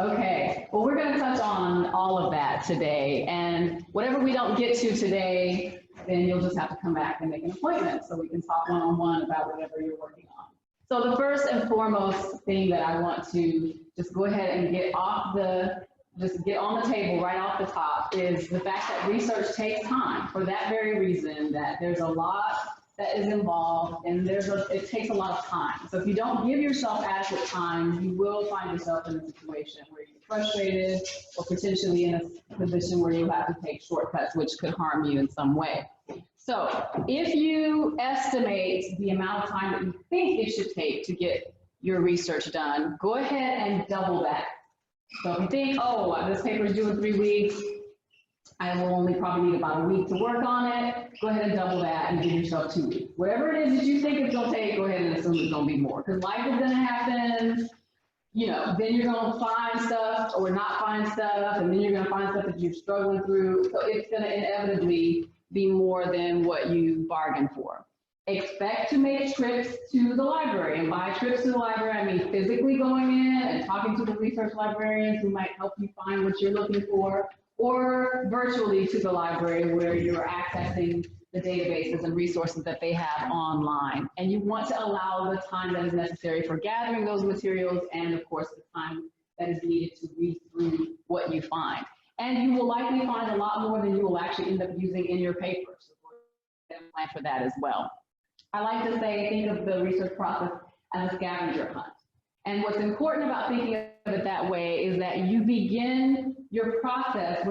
Okay, well, we're going to touch on all of that today, and whatever we don't get to today, then you'll just have to come back and make an appointment so we can talk one-on-one about whatever you're working on. So the first and foremost thing that I want to just go ahead and get on the table right off the top is the fact that research takes time, for that very reason, that there's a lot that is involved, and it takes a lot of time. So if you don't give yourself adequate time, you will find yourself in a situation where you're frustrated or potentially in a position where you have to take shortcuts, which could harm you in some way. So if you estimate the amount of time that you think it should take to get your research done, go ahead and double that. So if you think, oh, this paper is due in 3 weeks, I will only probably need about a week to work on it, go ahead and double that and give yourself 2 weeks. Whatever it is that you think it's going to take, go ahead and assume it's going to be more. Because life is going to happen, then you're going to find stuff or not find stuff, and then you're going to find stuff that you're struggling through. So it's going to inevitably be more than what you bargained for. Expect to make trips to the library, and by trips to the library, I mean physically going in and talking to the research librarians who might help you find what you're looking for, or virtually to the library where you're accessing the databases and resources that they have online. And you want to allow the time that is necessary for gathering those materials and, of course, the time that is needed to read through what you find. And you will likely find a lot more than you will actually end up using in your paper. So go ahead and plan for that as well. I like to say, think of the research process as a scavenger hunt. And what's important about thinking of it that way is that you begin your process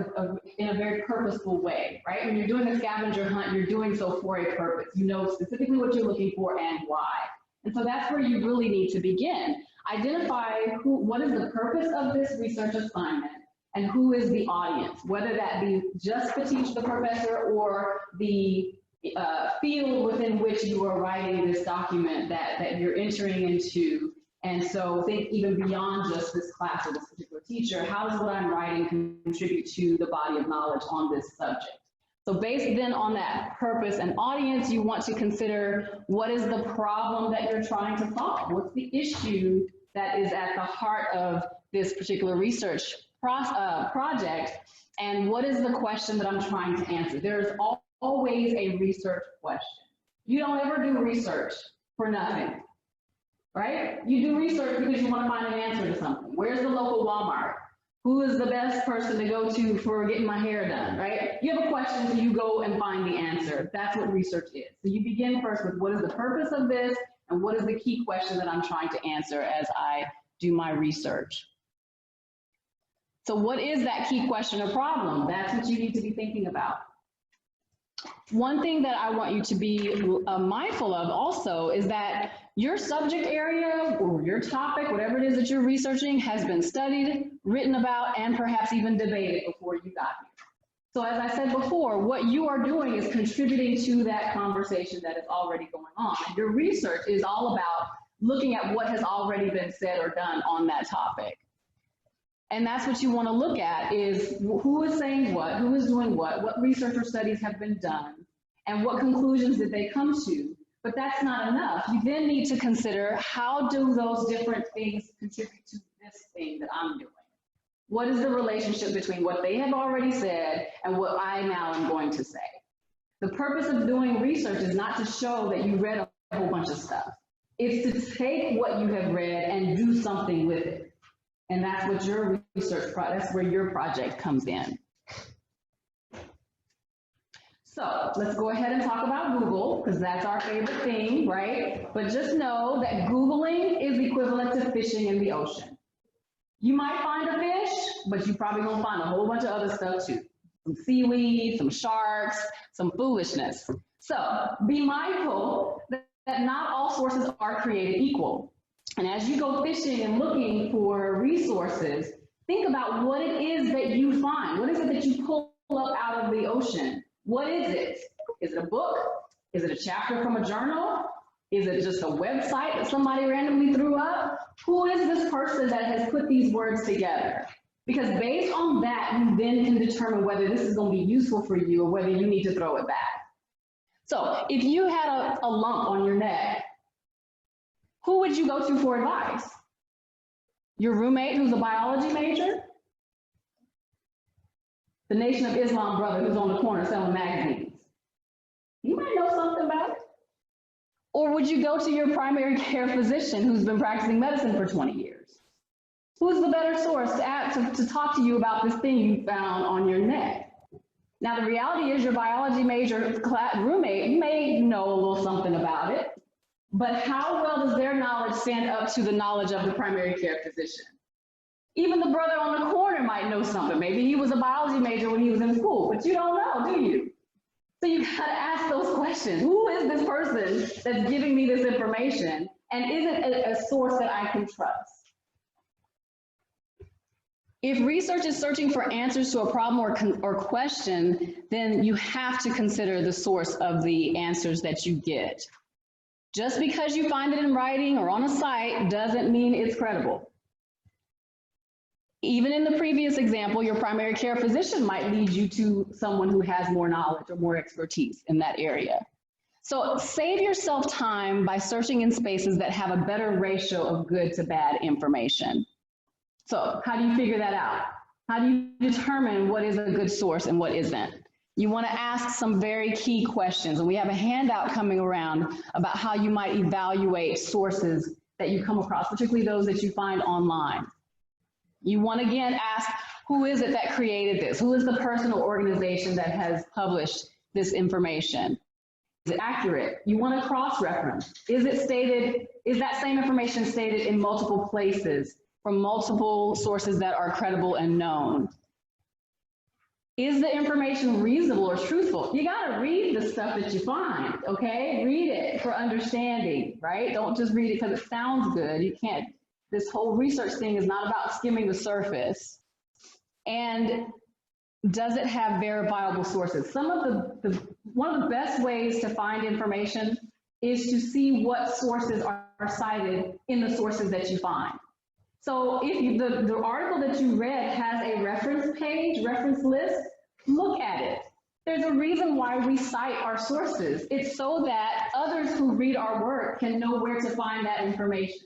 in a very purposeful way, right? When you're doing a scavenger hunt, you're doing so for a purpose. You know specifically what you're looking for and why. And so that's where you really need to begin. Identify what is the purpose of this research assignment and who is the audience, whether that be just the teacher, the professor, or the field within which you are writing this document that you're entering into. And so think even beyond just this class or this particular teacher, how does what I'm writing contribute to the body of knowledge on this subject? So based then on that purpose and audience, you want to consider what is the problem that you're trying to solve? What's the issue that is at the heart of this particular research project? And what is the question that I'm trying to answer? There's always a research question. You don't ever do research for nothing. Right? You do research because you want to find an answer to something. Where's the local Walmart? Who is the best person to go to for getting my hair done, right? You have a question, so you go and find the answer. That's what research is. So you begin first with what is the purpose of this and what is the key question that I'm trying to answer as I do my research. So what is that key question or problem? That's what you need to be thinking about. One thing that I want you to be mindful of also is that your subject area or your topic, whatever it is that you're researching, has been studied, written about, and perhaps even debated before you got here. So as I said before, what you are doing is contributing to that conversation that is already going on. Your research is all about looking at what has already been said or done on that topic. And that's what you want to look at, is who is saying what, who is doing what research or studies have been done, and what conclusions did they come to. But that's not enough. You then need to consider, how do those different things contribute to this thing that I'm doing? What is the relationship between what they have already said and what I now am going to say? The purpose of doing research is not to show that you read a whole bunch of stuff. It's to take what you have read and do something with it. And that's what your research, that's where your project comes in. So let's go ahead and talk about Google, because that's our favorite thing, right? But just know that Googling is equivalent to fishing in the ocean. You might find a fish, but you probably gonna find a whole bunch of other stuff too. Some seaweed, some sharks, some foolishness. So be mindful that not all sources are created equal. And as you go fishing and looking for resources, think about what it is that you find. What is it that you pull up out of the ocean? What is it? Is it a book? Is it a chapter from a journal? Is it just a website that somebody randomly threw up? Who is this person that has put these words together? Because based on that, you then can determine whether this is going to be useful for you or whether you need to throw it back. So if you had a lump on your neck, who would you go to for advice? Your roommate who's a biology major? the Nation of Islam brother who's on the corner selling magazines? You might know something about it. Or would you go to your primary care physician who's been practicing medicine for 20 years? Who's the better source to talk to you about this thing you found on your neck? Now, the reality is your biology major roommate may know a little something about it, but how well does their knowledge stand up to the knowledge of the primary care physician? Even the brother on the corner might know something. Maybe he was a biology major when he was in school, but you don't know, do you? So you gotta ask those questions. Who is this person that's giving me this information? And is it a source that I can trust? If research is searching for answers to a problem or question, then you have to consider the source of the answers that you get. Just because you find it in writing or on a site doesn't mean it's credible. Even in the previous example, your primary care physician might lead you to someone who has more knowledge or more expertise in that area. So save yourself time by searching in spaces that have a better ratio of good to bad information. So how do you figure that out? How do you determine what is a good source and what isn't? You want to ask some very key questions, and we have a handout coming around about how you might evaluate sources that you come across, particularly those that you find online. You want to again ask, who is it that created this? Who is the person or organization that has published this information? Is it accurate? You want to cross-reference. Is that same information stated in multiple places from multiple sources that are credible and known? Is the information reasonable or truthful? You got to read the stuff that you find, okay? Read it for understanding, right? Don't just read it because it sounds good. You can't. This whole research thing is not about skimming the surface. And does it have verifiable sources? One of the best ways to find information is to see what sources are cited in the sources that you find. So if the article that you read has a reference page, reference list, look at it. There's a reason why we cite our sources. It's so that others who read our work can know where to find that information.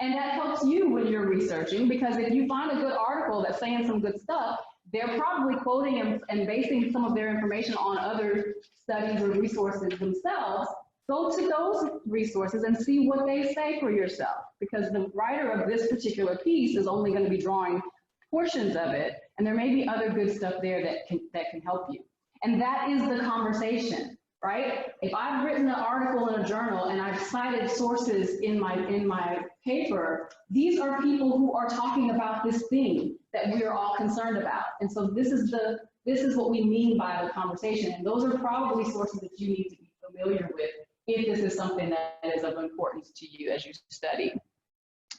And that helps you when you're researching, because if you find a good article that's saying some good stuff, they're probably quoting and basing some of their information on other studies or resources themselves. Go to those resources and see what they say for yourself, because the writer of this particular piece is only going to be drawing portions of it, and there may be other good stuff there that can help you. And that is the conversation. Right? If I've written an article in a journal and I've cited sources in my paper, these are people who are talking about this thing that we are all concerned about. And so this is what we mean by the conversation. And those are probably sources that you need to be familiar with if this is something that is of importance to you as you study.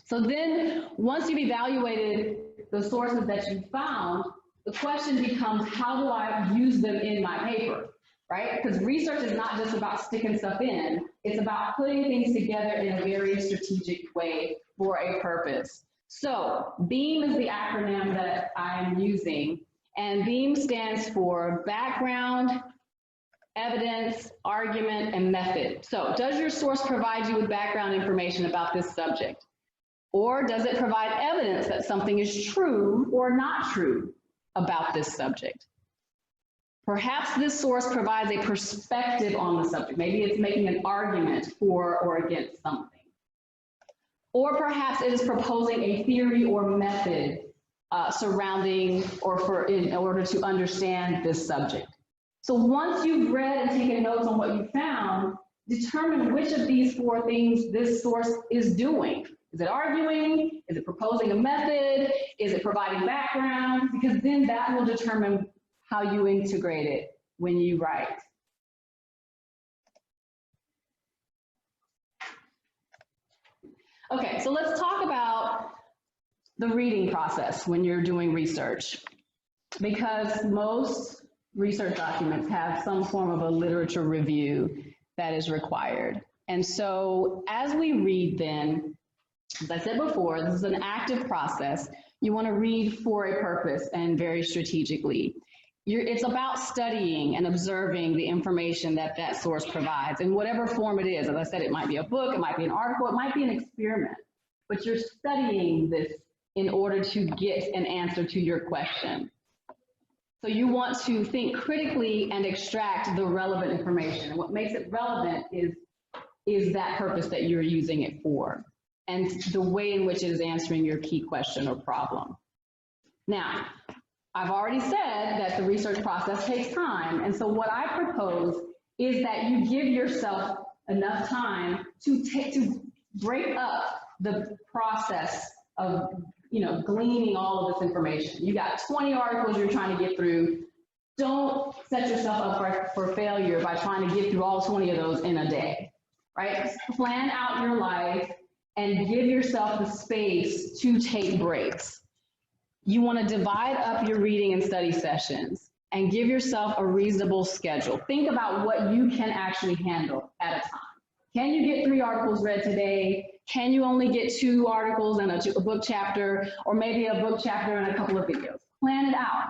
So then once you've evaluated the sources that you found, the question becomes, how do I use them in my paper? Right? Because research is not just about sticking stuff in, it's about putting things together in a very strategic way for a purpose. So BEAM is the acronym that I'm using, and BEAM stands for background, evidence, argument, and method. So does your source provide you with background information about this subject? Or does it provide evidence that something is true or not true about this subject? Perhaps this source provides a perspective on the subject. Maybe it's making an argument for or against something. Or perhaps it is proposing a theory or method surrounding or in order to understand this subject. So once you've read and taken notes on what you found, determine which of these four things this source is doing. Is it arguing? Is it proposing a method? Is it providing background? Because then that will determine how you integrate it when you write. Okay, so let's talk about the reading process when you're doing research, because most research documents have some form of a literature review that is required. And so as we read then, as I said before, this is an active process. You want to read for a purpose and very strategically. It's about studying and observing the information that that source provides in whatever form it is. As I said, it might be a book, it might be an article, it might be an experiment, but you're studying this in order to get an answer to your question. So you want to think critically and extract the relevant information. And what makes it relevant is that purpose that you're using it for, and the way in which it is answering your key question or problem. Now, I've already said that the research process takes time, and so what I propose is that you give yourself enough time to break up the process of gleaning all of this information. You got 20 articles you're trying to get through. Don't set yourself up for failure by trying to get through all 20 of those in a day, right? Plan out your life and give yourself the space to take breaks. You want to divide up your reading and study sessions and give yourself a reasonable schedule. Think about what you can actually handle at a time. Can you get 3 articles read today? Can you only get 2 articles and a book chapter, or maybe a book chapter and a couple of videos? Plan it out,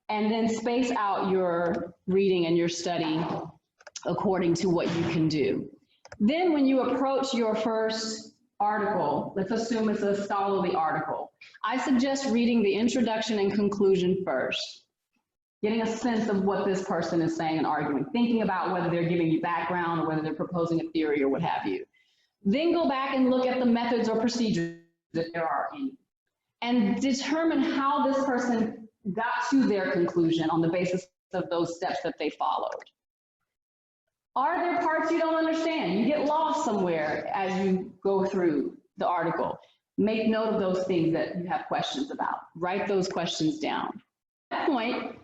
and then space out your reading and your study according to what you can do. Then when you approach your first article, let's assume it's a scholarly article, I suggest reading the introduction and conclusion first, getting a sense of what this person is saying and arguing, thinking about whether they're giving you background or whether they're proposing a theory or what have you. Then go back and look at the methods or procedures that there are in you, and determine how this person got to their conclusion on the basis of those steps that they followed. Are there parts you don't understand? You get lost somewhere as you go through the article. Make note of those things that you have questions about. Write those questions down. At that point,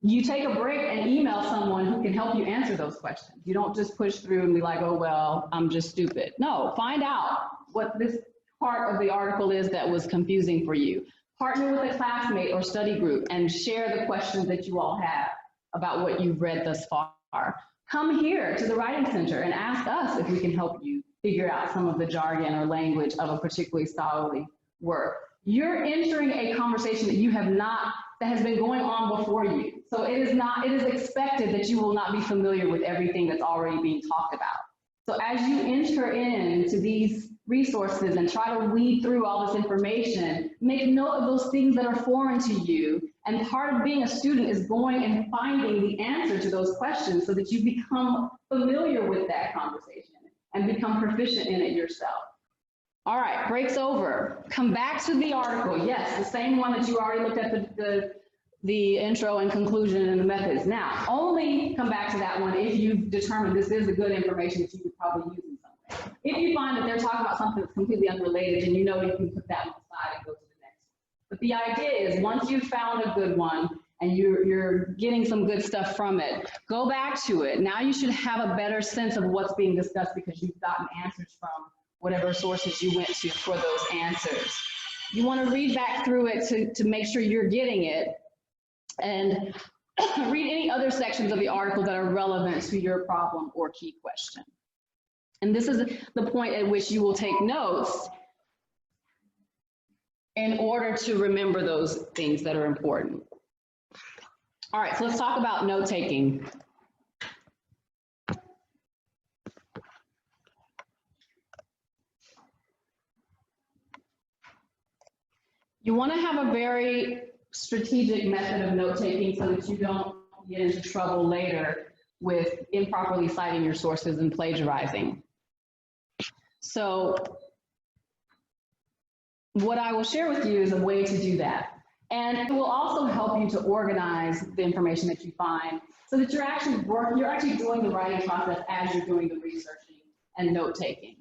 you take a break and email someone who can help you answer those questions. You don't just push through and be like, oh, well, I'm just stupid. No, find out what this part of the article is that was confusing for you. Partner with a classmate or study group and share the questions that you all have about what you've read thus far. Come here to the Writing Center and ask us if we can help you figure out some of the jargon or language of a particularly scholarly work. You're entering a conversation that that has been going on before you. So it is expected that you will not be familiar with everything that's already being talked about. So as you enter into these resources and try to weed through all this information, make note of those things that are foreign to you. And part of being a student is going and finding the answer to those questions so that you become familiar with that conversation and become proficient in it yourself. All right, break's over. Come back to the article. Yes, the same one that you already looked at the intro and conclusion and the methods. Now, only come back to that one if you've determined this is the good information that you could probably use in some way. If you find that they're talking about something that's completely unrelated, and you know you can put that one aside and go to the next one. But the idea is once you've found a good one and you're getting some good stuff from it, go back to it. Now you should have a better sense of what's being discussed because you've gotten answers from whatever sources you went to for those answers. You want to read back through it to make sure you're getting it, and read any other sections of the article that are relevant to your problem or key question. And this is the point at which you will take notes in order to remember those things that are important. All right, so let's talk about note-taking. You want to have a very strategic method of note-taking so that you don't get into trouble later with improperly citing your sources and plagiarizing. So what I will share with you is a way to do that. And it will also help you to organize the information that you find so that you're actually doing the writing process as you're doing the researching and note-taking.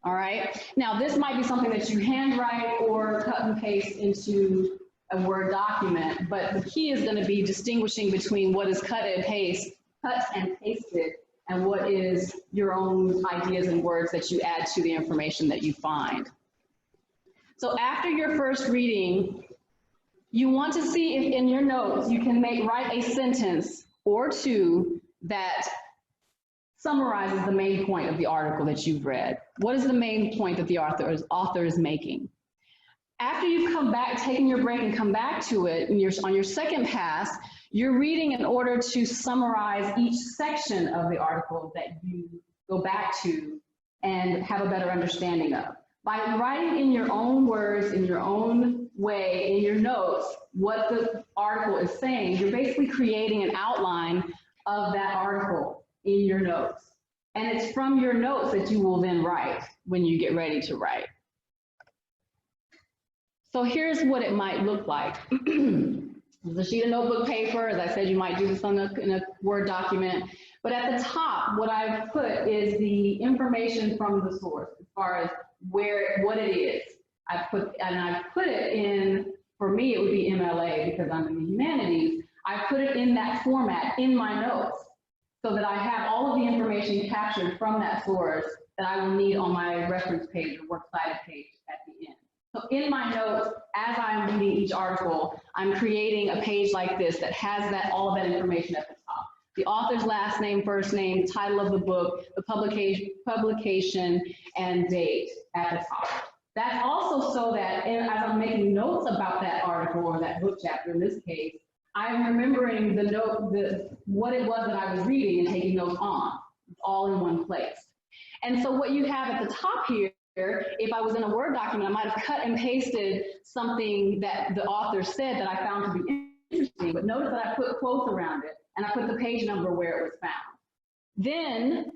All right. Now, this might be something that you handwrite or cut and paste into a Word document, but the key is going to be distinguishing between what is cut and pasted and what is your own ideas and words that you add to the information that you find. So after your first reading, you want to see if in your notes you can write a sentence or two that summarizes the main point of the article that you've read. What is the main point that the author is making? After you've come back, taken your break and come back to it, and on your second pass, you're reading in order to summarize each section of the article that you go back to and have a better understanding of. By writing in your own words, in your own way in your notes what the article is saying, you're basically creating an outline of that article in your notes. And it's from your notes that you will then write when you get ready to write. So here's what it might look like. There's a sheet of notebook paper. As I said, you might do this in a Word document. But at the top, what I've put is the information from the source as far as what it is. I've put it in, for me, it would be MLA because I'm in the humanities. I put it in that format in my notes so that I have all of the information captured from that source that I will need on my reference page or works cited page at the end. So in my notes, as I'm reading each article, I'm creating a page like this that has all of that information at the top. The author's last name, first name, title of the book, the publication, and date at the top. That's also so that as I'm making notes about that article or that book chapter in this case, I'm remembering what it was that I was reading and taking notes on. It's all in one place. And so what you have at the top here, if I was in a Word document, I might have cut and pasted something that the author said that I found to be interesting, but notice that I put quotes around it and I put the page number where it was found. Then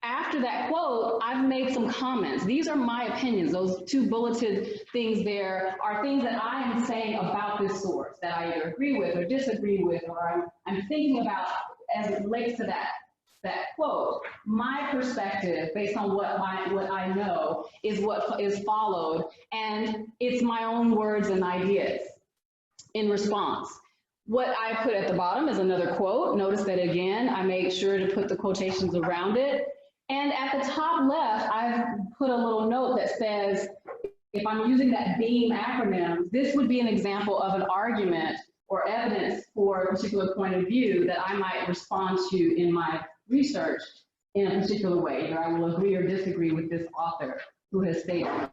after that quote, I've made some comments. These are my opinions. Those two bulleted things there are things that I am saying about this source that I either agree with or disagree with, or I'm thinking about as it relates to that quote. My perspective, based on what I know, is what is followed, and it's my own words and ideas in response. What I put at the bottom is another quote. Notice that again, I make sure to put the quotations around it. And at the top left, I've put a little note that says, if I'm using that BEAM acronym, this would be an example of an argument or evidence for a particular point of view that I might respond to in my research in a particular way. Either I will agree or disagree with this author who has stated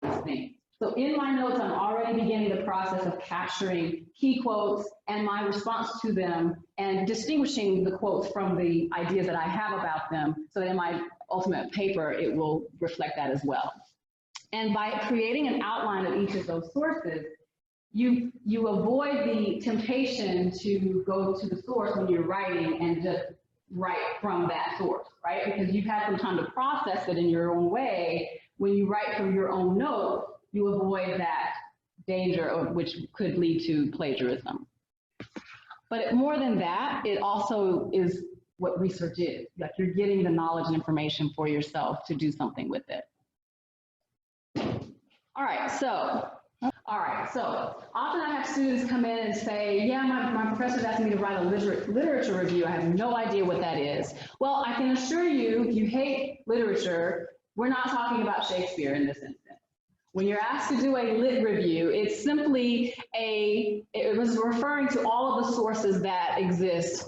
this thing. So in my notes, I'm already beginning the process of capturing key quotes and my response to them and distinguishing the quotes from the ideas that I have about them so that in my ultimate paper, it will reflect that as well. And by creating an outline of each of those sources, you avoid the temptation to go to the source when you're writing and just write from that source, right? Because you've had some time to process it in your own way. When you write from your own notes, you avoid that danger, which could lead to plagiarism. But more than that, it also is what research is. Like you're getting the knowledge and information for yourself to do something with it. All right, so often I have students come in and say, yeah, my professor's asking me to write a literature review. I have no idea what that is. Well, I can assure you, if you hate literature, we're not talking about Shakespeare in this instance. When you're asked to do a lit review, it's simply it was referring to all of the sources that exist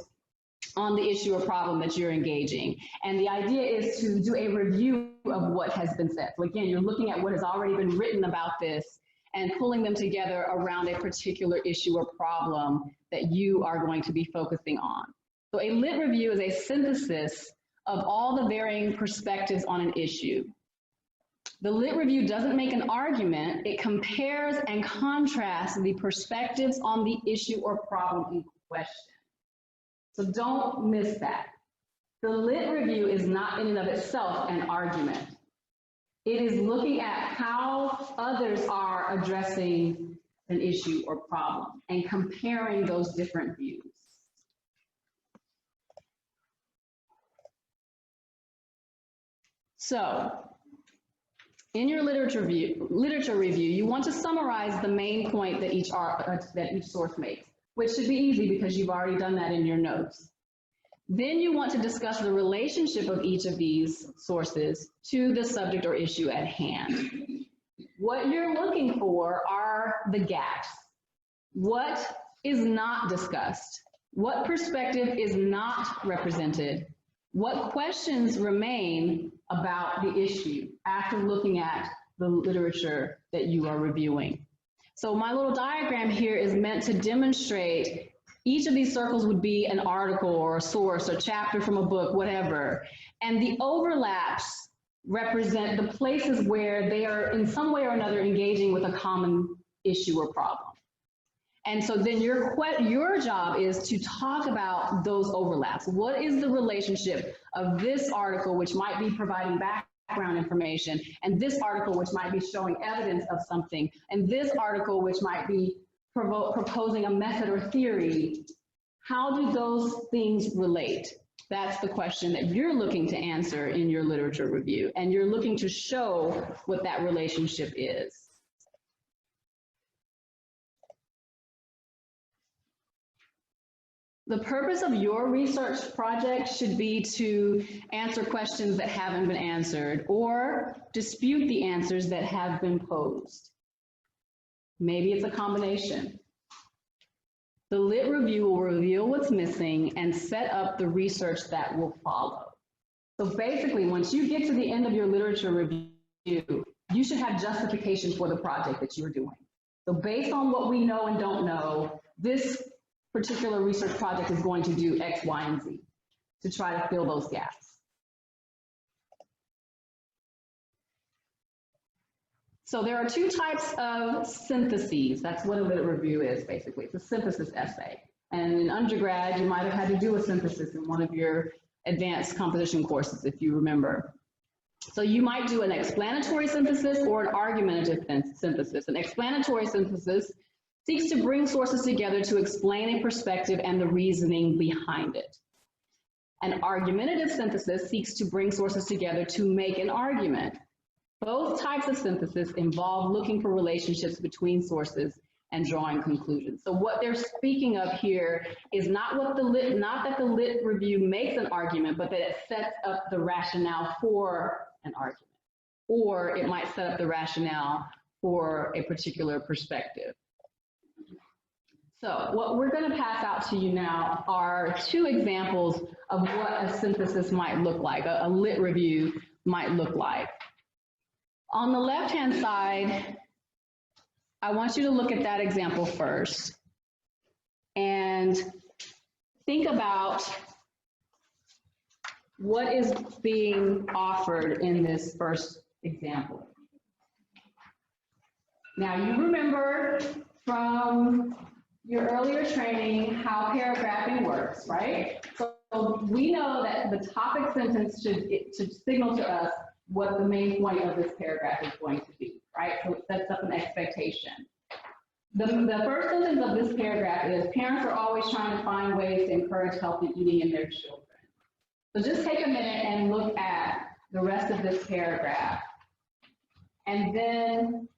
on the issue or problem that you're engaging. And the idea is to do a review of what has been said. So again, you're looking at what has already been written about this and pulling them together around a particular issue or problem that you are going to be focusing on. So a lit review is a synthesis of all the varying perspectives on an issue. The lit review doesn't make an argument, it compares and contrasts the perspectives on the issue or problem in question. So don't miss that. The lit review is not in and of itself an argument. It is looking at how others are addressing an issue or problem and comparing those different views. So, in your literature review, you want to summarize the main point that each source makes, which should be easy because you've already done that in your notes. Then you want to discuss the relationship of each of these sources to the subject or issue at hand. What you're looking for are the gaps. What is not discussed? What perspective is not represented? What questions remain about the issue after looking at the literature that you are reviewing? So my little diagram here is meant to demonstrate each of these circles would be an article or a source or chapter from a book, whatever. And the overlaps represent the places where they are in some way or another engaging with a common issue or problem. And so then your job is to talk about those overlaps. What is the relationship of this article, which might be providing background information, and this article, which might be showing evidence of something, and this article, which might be proposing a method or theory? How do those things relate? That's the question that you're looking to answer in your literature review, and you're looking to show what that relationship is. The purpose of your research project should be to answer questions that haven't been answered or dispute the answers that have been posed. Maybe it's a combination. The lit review will reveal what's missing and set up the research that will follow. So basically, once you get to the end of your literature review, you should have justification for the project that you're doing. So based on what we know and don't know, this particular research project is going to do X, Y, and Z to try to fill those gaps. So there are two types of syntheses. That's what a lit review is, basically. It's a synthesis essay. And in undergrad, you might have had to do a synthesis in one of your advanced composition courses, if you remember. So you might do an explanatory synthesis or an argumentative synthesis. An explanatory synthesis seeks to bring sources together to explain a perspective and the reasoning behind it. An argumentative synthesis seeks to bring sources together to make an argument. Both types of synthesis involve looking for relationships between sources and drawing conclusions. So what they're speaking of here is not that the lit review makes an argument, but that it sets up the rationale for an argument, or it might set up the rationale for a particular perspective. So what we're going to pass out to you now are two examples of what a synthesis might look like, a lit review might look like. On the left-hand side, I want you to look at that example first and think about what is being offered in this first example. Now, you remember from your earlier training how paragraphing works, right? So we know that the topic sentence should signal to us what the main point of this paragraph is going to be, right? So it sets up an expectation. The first sentence of this paragraph is, parents are always trying to find ways to encourage healthy eating in their children. So just take a minute and look at the rest of this paragraph, and then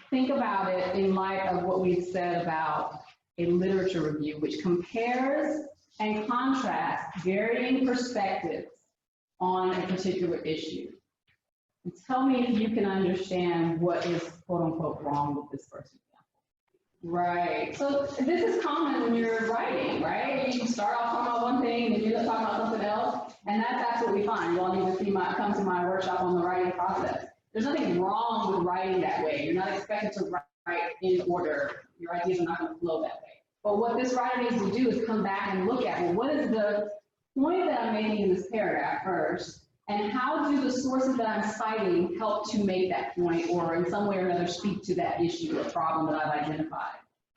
think about it in light of what we've said about a literature review, which compares and contrasts varying perspectives on a particular issue. And tell me if you can understand what is quote unquote wrong with this first example. Right, so this is common when you're writing, right? You start off talking about one thing and you end up talking about something else, and that's absolutely fine. You all need to come to my workshop on the writing process. There's nothing wrong with writing that way. You're not expected to write in order. Your ideas are not going to flow that way. But what this writer needs to do is come back and look at, well, what is the point that I'm making in this paragraph first? And how do the sources that I'm citing help to make that point, or in some way or another speak to that issue or problem that I've identified?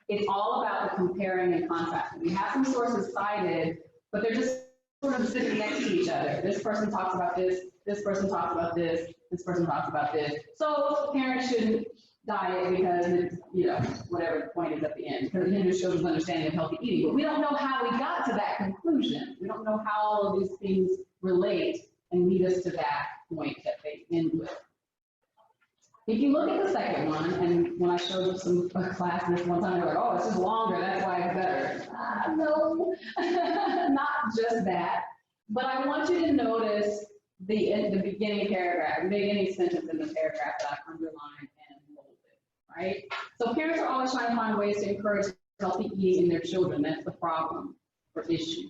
It's all about the comparing and contrasting. We have some sources cited, but they're just sort of sitting next to each other. This person talks about this person talks about this person talks about this. So parents shouldn't diet because it's, whatever the point is at the end, because it hinders children's understanding of healthy eating. But we don't know how we got to that conclusion. We don't know how all of these things relate and lead us to that point that they end with. If you look at the second one, and when I showed some class in this one time, they were like, oh, this is longer, that's why it's better. No, not just that. But I want you to notice the beginning paragraph, the beginning sentence in the paragraph that I underlined and bolded, right? So parents are always trying to find ways to encourage healthy eating in their children. That's the problem or issue.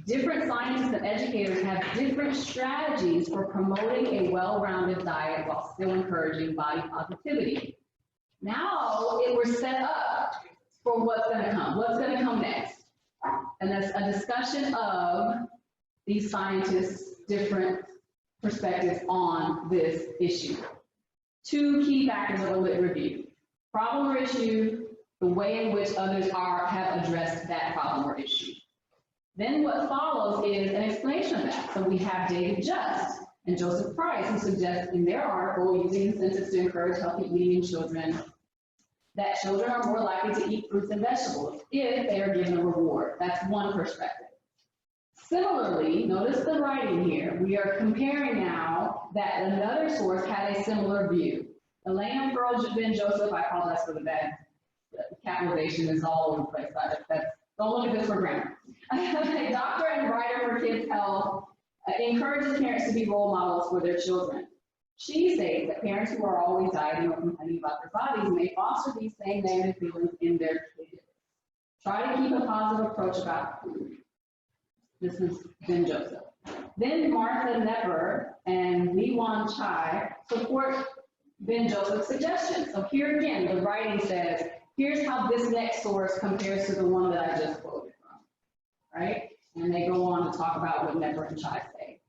Different scientists and educators have different strategies for promoting a well-rounded diet while still encouraging body positivity. Now we're set up for what's going to come. What's going to come next? And that's a discussion of these scientists' different perspectives on this issue. 2 key factors of a lit review: problem or issue, the way in which others have addressed that problem or issue. Then what follows is an explanation of that. So we have David Just and Joseph Price, who suggest in their article, using incentives to encourage healthy eating in children, that children are more likely to eat fruits and vegetables if they are given a reward. That's one perspective. Similarly, notice the writing here. We are comparing now that another source had a similar view. Elaine and Ben Joseph, I apologize for the bad capitalization, is all over the place. Don't look at this for grammar. A doctor and writer for Kids Health encourages parents to be role models for their children. She states that parents who are always dieting or complaining about their bodies may foster these same negative feelings in their kids. Try to keep a positive approach about food. This is Ben Joseph. Then Martha Never and Miwan Chai support Ben Joseph's suggestion. So here again, the writing says, here's how this next source compares to the one that I just quoted from, right? And they go on to talk about what Never and Chai say.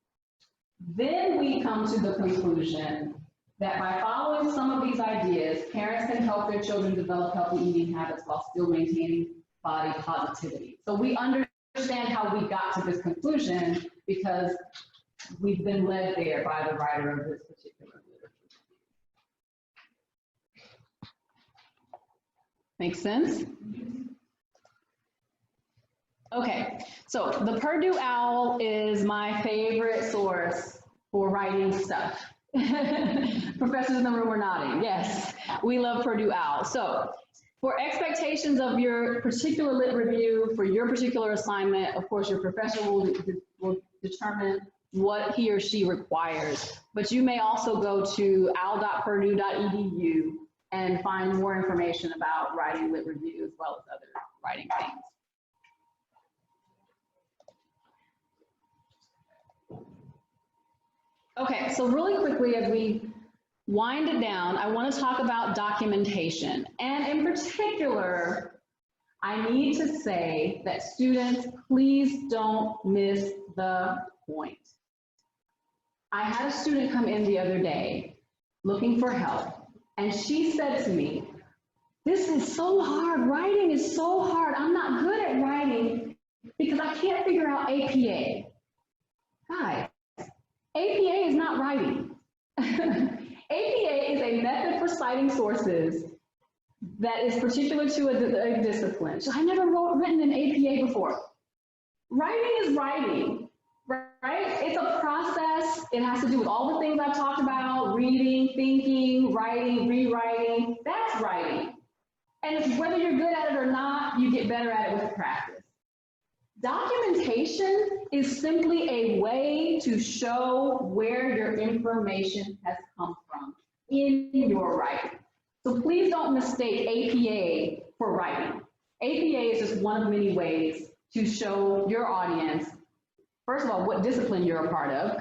Then we come to the conclusion that by following some of these ideas, parents can help their children develop healthy eating habits while still maintaining body positivity. So we understand how we got to this conclusion because we've been led there by the writer of this particular literature. Make sense? Okay, so the Purdue OWL is my favorite source for writing stuff. Professors in the room are nodding. Yes, we love Purdue OWL. So for expectations of your particular lit review, for your particular assignment, of course, your professor will determine what he or she requires. But you may also go to owl.purdue.edu and find more information about writing lit review as well as other writing things. Okay, so really quickly as we wind it down, I want to talk about documentation. And in particular, I need to say that students, please don't miss the point. I had a student come in the other day looking for help, and she said to me, "This is so hard, writing is so hard. I'm not good at writing because I can't figure out APA." Guys, APA is not writing. APA is a method for citing sources that is particular to a discipline. So I never written an APA before. Writing is writing, right? It's a process. It has to do with all the things I've talked about: reading, thinking, writing, rewriting. That's writing. And whether you're good at it or not, you get better at it with practice. Documentation is simply a way to show where your information has come from in your writing. So please don't mistake APA for writing. APA is just one of many ways to show your audience, first of all, what discipline you're a part of,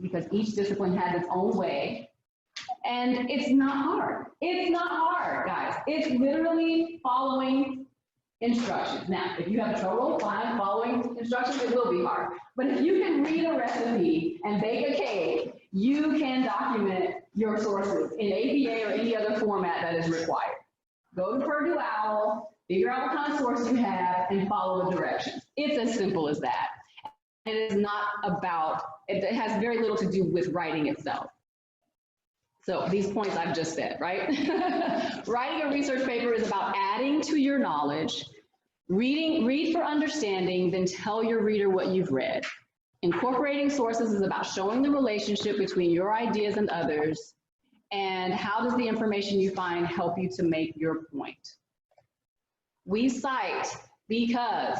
because each discipline has its own way. And it's not hard. It's not hard, guys. It's literally following instructions. Now, if you have trouble following instructions, it will be hard. But if you can read a recipe and bake a cake, you can document your sources in APA or any other format that is required. Go to Purdue OWL, figure out what kind of source you have, and follow the directions. It's as simple as that. It is not about, it has very little to do with writing itself. So these points I've just said, right? Writing a research paper is about adding to your knowledge. Read for understanding, then tell your reader what you've read. Incorporating sources is about showing the relationship between your ideas and others, and how does the information you find help you to make your point. We cite because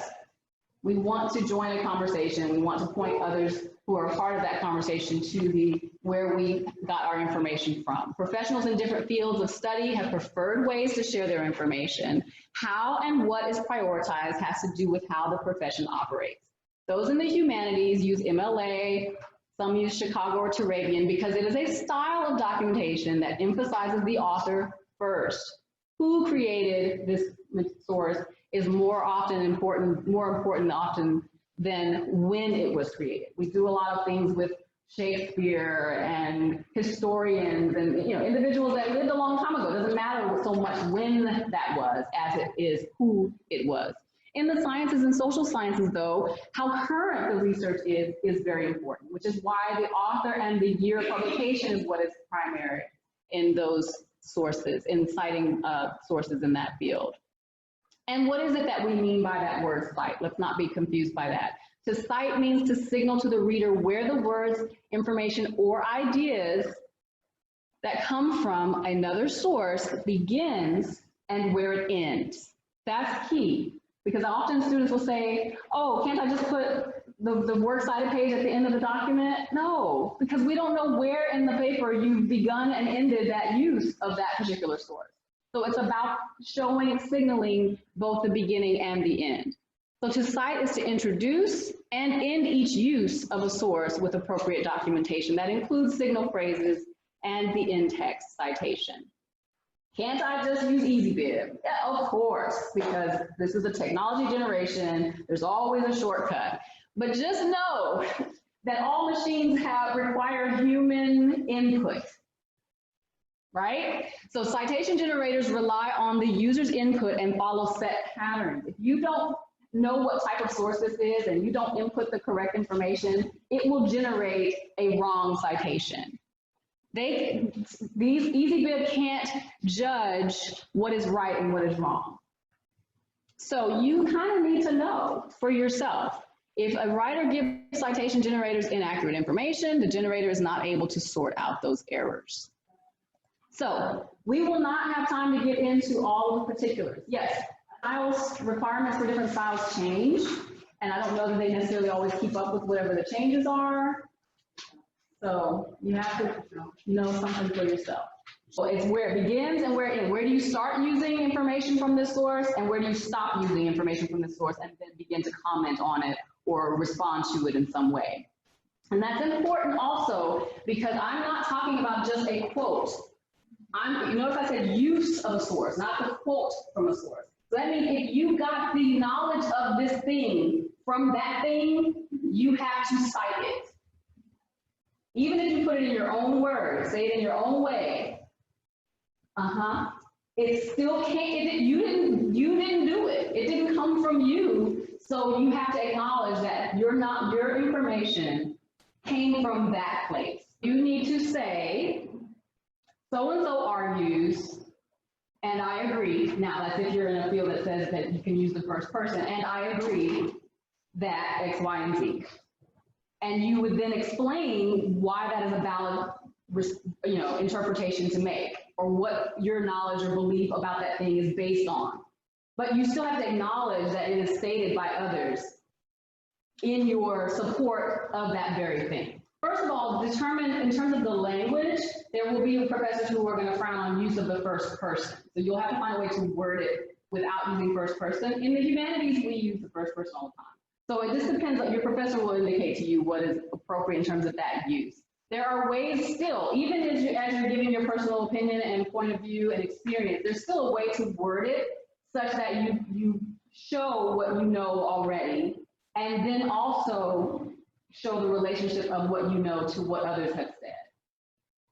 we want to join a conversation. We want to point others who are a part of that conversation to where we got our information from. Professionals in different fields of study have preferred ways to share their information. How and what is prioritized has to do with how the profession operates. Those in the humanities use MLA, some use Chicago or Turabian because it is a style of documentation that emphasizes the author first. Who created this source is more important often than when it was created. We do a lot of things with Shakespeare and historians and individuals that lived a long time ago. It doesn't matter so much when that was as it is who it was. In the sciences and social sciences, though, how current the research is very important, which is why the author and the year of publication is what is primary in those sources, in citing sources in that field. And what is it that we mean by that word cite? Let's not be confused by that. To cite means to signal to the reader where the words, information, or ideas that come from another source begins and where it ends. That's key, because often students will say, oh, can't I just put the works cited page at the end of the document? No, because we don't know where in the paper you've begun and ended that use of that particular source. So it's about showing, signaling both the beginning and the end. So to cite is to introduce and end each use of a source with appropriate documentation. That includes signal phrases and the in-text citation. Can't I just use EasyBib? Yeah, of course, because this is a technology generation. There's always a shortcut. But just know that all machines require human input, right? So citation generators rely on the user's input and follow set patterns. If you don't know what type of source this is and you don't input the correct information, it will generate a wrong citation. These EasyBib can't judge what is right and what is wrong. So you kind of need to know for yourself. If a writer gives citation generators inaccurate information, the generator is not able to sort out those errors. So we will not have time to get into all of the particulars. Yes, styles requirements for different styles change, and I don't know that they necessarily always keep up with whatever the changes are. So you have to know something for yourself. So it's where it begins and where it ends. Where do you start using information from this source, and where do you stop using information from this source and then begin to comment on it or respond to it in some way? And that's important also because I'm not talking about just a quote. You notice I said use of a source, not the quote from a source. So that means if you got the knowledge of this thing from that thing, you have to cite it. Even if you put it in your own words, say it in your own way, it still can't, you didn't do it. It didn't come from you. So you have to acknowledge that your information came from that place. You need to say, so-and-so argues, and I agree. Now, that's if you're in a field that says that you can use the first person, and I agree that X, Y, and Z. And you would then explain why that is a valid, interpretation to make, or what your knowledge or belief about that thing is based on. But you still have to acknowledge that it is stated by others in your support of that very thing. First of all, determine in terms of the language, there will be professors who are going to frown on use of the first person. So you'll have to find a way to word it without using first person. In the humanities, we use the first person all the time. So it just depends, your professor will indicate to you what is appropriate in terms of that use. There are ways still, even as you're giving your personal opinion and point of view and experience, there's still a way to word it such that you show what you know already, and then also show the relationship of what you know to what others have said.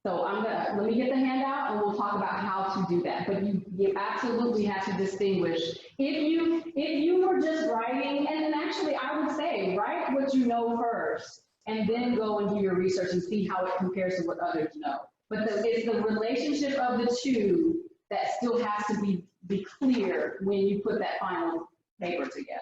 So let me get the handout and we'll talk about how to do that. But you absolutely have to distinguish. If you were just writing, and actually I would say, write what you know first, and then go and do your research and see how it compares to what others know. But it's the relationship of the two that still has to be clear when you put that final paper together.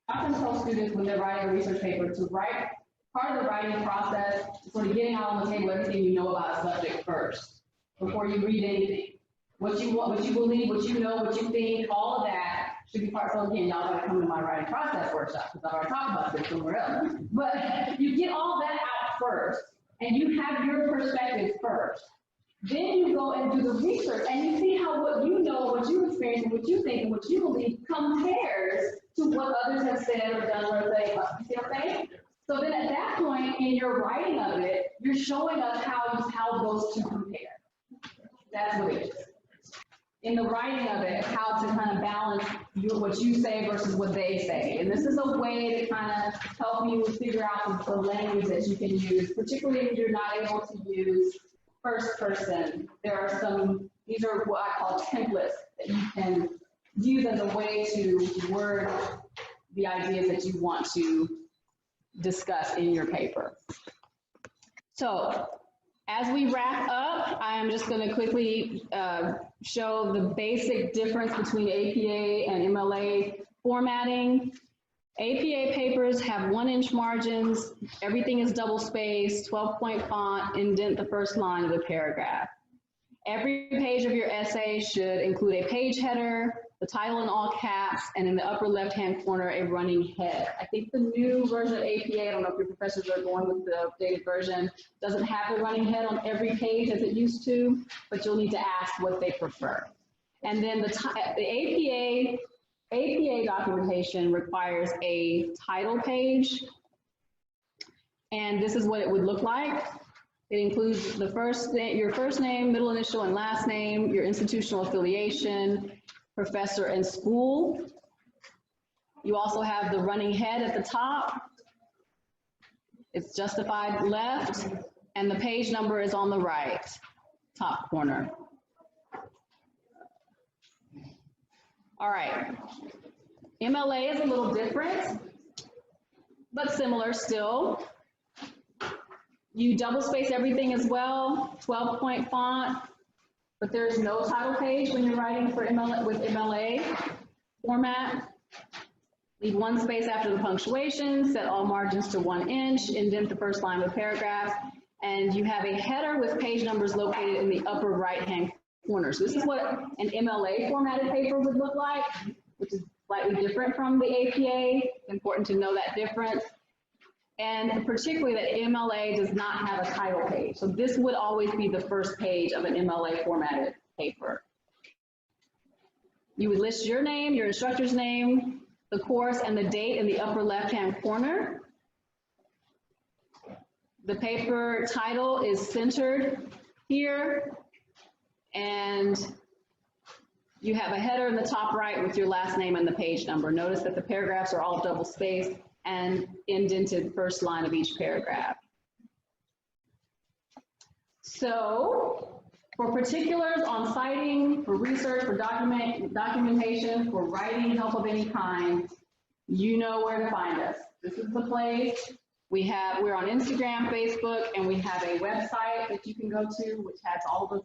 I often tell students when they're writing a research paper to write. Part of the writing process is sort of getting out on the table everything you know about a subject first, before you read anything. What you want, what you believe, what you know, what you think, all of that should be part. So again, y'all gotta come to my writing process workshop because I've already talked about this somewhere else. But you get all that out first, and you have your perspective first. Then you go and do the research, and you see how what you know, what you experience, what you think, and what you believe compares to what others have said or done or say. You see what I'm saying? So then at that point in your writing of it, you're showing us how those two compare. That's what it is. in the writing of it, how to kind of balance what you say versus what they say. And this is a way to kind of help you figure out the language that you can use, particularly if you're not able to use first person. There are some, these are what I call templates that you can use as a way to word the ideas that you want to discuss in your paper. So as we wrap up, I am just going to quickly show the basic difference between APA and MLA formatting. APA papers have 1-inch margins, everything is double spaced, 12-point font, indent the first line of the paragraph. Every page of your essay should include a page header, the title in all caps, and in the upper left-hand corner, a running head. I think the new version of APA, I don't know if your professors are going with the updated version, doesn't have the running head on every page as it used to, but you'll need to ask what they prefer. And then the APA documentation requires a title page, and this is what it would look like. It includes the your first name, middle initial, and last name, your institutional affiliation, professor and school. You also have the running head at the top. It's justified left, and the page number is on the right, top corner. All right. MLA is a little different, but similar still. You double space everything as well, 12-point font, but there's no title page when you're writing for MLA with MLA format. Leave 1 space after the punctuation, set all margins to 1 inch, indent the first line of the paragraph, and you have a header with page numbers located in the upper right-hand corner. So this is what an MLA formatted paper would look like, which is slightly different from the APA. It's important to know that difference. And particularly that MLA does not have a title page. So this would always be the first page of an MLA formatted paper. You would list your name, your instructor's name, the course, and the date in the upper left-hand corner. The paper title is centered here, and you have a header in the top right with your last name and the page number. Notice that the paragraphs are all double spaced and indented first line of each paragraph. So for particulars on citing, for research, for documentation, for writing help of any kind, you know where to find us. This is the place. We're on Instagram, Facebook, and we have a website that you can go to, which has all the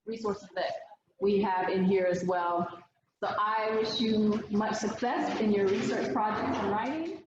resources that we have in here as well. So I wish you much success in your research projects and writing.